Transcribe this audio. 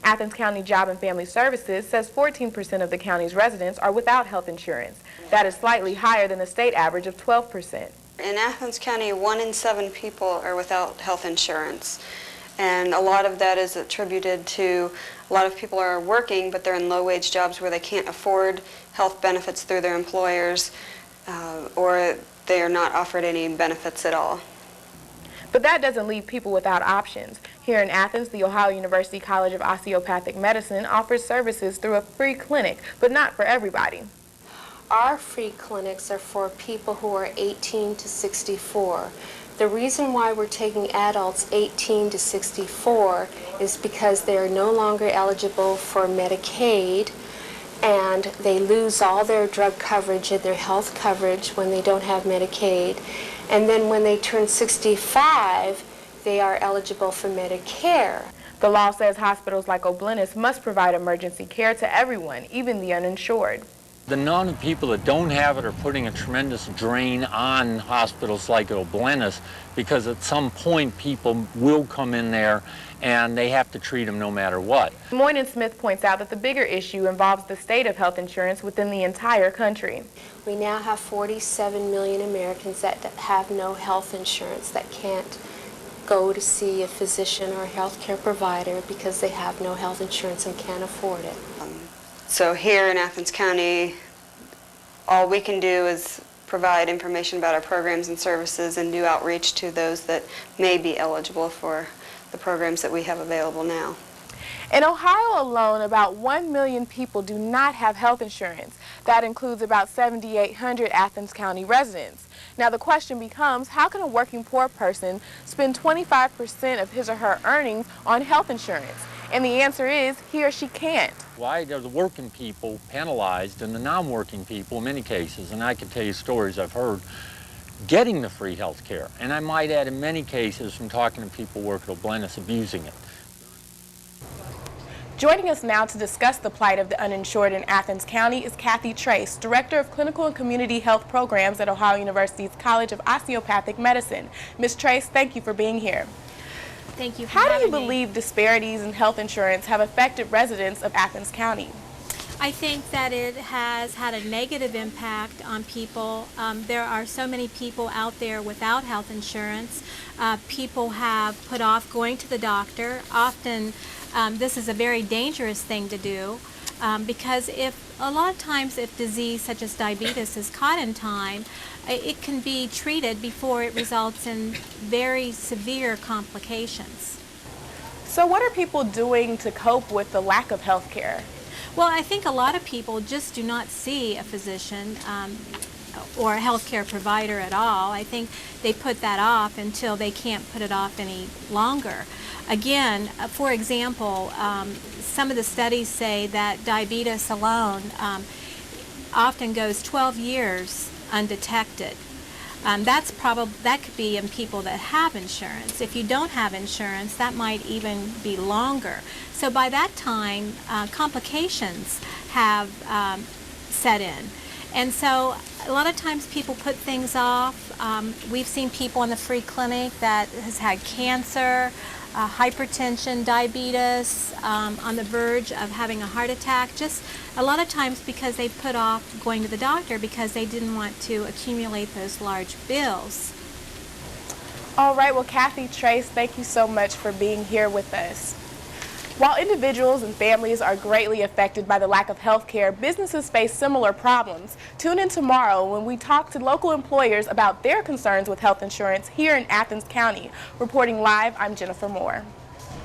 Athens County Job and Family Services says 14% of the county's residents are without health insurance. That is slightly higher than the state average of 12%. In Athens County, 1 in 7 people are without health insurance. And a lot of that is attributed to a lot of people are working, but they're in low-wage jobs where they can't afford health benefits through their employers, or they are not offered any benefits at all. But that doesn't leave people without options. Here in Athens, the Ohio University College of Osteopathic Medicine offers services through a free clinic, but not for everybody. Our free clinics are for people who are 18 to 64. The reason why we're taking adults 18 to 64 is because they are no longer eligible for Medicaid, and they lose all their drug coverage and their health coverage when they don't have Medicaid. And then when they turn 65, they are eligible for Medicare. The law says hospitals like Oblenis must provide emergency care to everyone, even the uninsured. The amount of people that don't have it are putting a tremendous drain on hospitals like Oblenis, because at some point people will come in there and they have to treat them no matter what. Moynihan Smith points out that the bigger issue involves the state of health insurance within the entire country. We now have 47 million Americans that have no health insurance, that can't go to see a physician or a health care provider because they have no health insurance and can't afford it. So here in Athens County, all we can do is provide information about our programs and services and do outreach to those that may be eligible for the programs that we have available now. In Ohio alone, about 1 million people do not have health insurance. That includes about 7,800 Athens County residents. Now the question becomes, how can a working poor person spend 25% of his or her earnings on health insurance? And the answer is, he or she can't. Why are the working people penalized and the non-working people in many cases, and I can tell you stories I've heard, getting the free health care? And I might add, in many cases, from talking to people who work at Oblenis, abusing it. Joining us now to discuss the plight of the uninsured in Athens County is Kathy Trace, Director of Clinical and Community Health Programs at Ohio University's College of Osteopathic Medicine. Ms. Trace, thank you for being here. Thank you for having me. How do you believe disparities in health insurance have affected residents of Athens County? I think that it has had a negative impact on people. There are so many people out there without health insurance. People have put off going to the doctor. Often this is a very dangerous thing to do because a lot of times if disease such as diabetes is caught in time, it can be treated before it results in very severe complications. So what are people doing to cope with the lack of health care? Well, I think a lot of people just do not see a physician or a healthcare provider at all. I think they put that off until they can't put it off any longer. Again, for example, some of the studies say that diabetes alone often goes 12 years undetected. That could be in people that have insurance. If you don't have insurance, that might even be longer. So by that time, complications have set in. And so a lot of times people put things off. We've seen people in the free clinic that has had cancer, hypertension, diabetes, on the verge of having a heart attack, just a lot of times because they put off going to the doctor because they didn't want to accumulate those large bills. All right, well, Kathy Trace, thank you so much for being here with us. While individuals and families are greatly affected by the lack of health care, businesses face similar problems. Tune in tomorrow when we talk to local employers about their concerns with health insurance here in Athens County. Reporting live, I'm Jennifer Moore.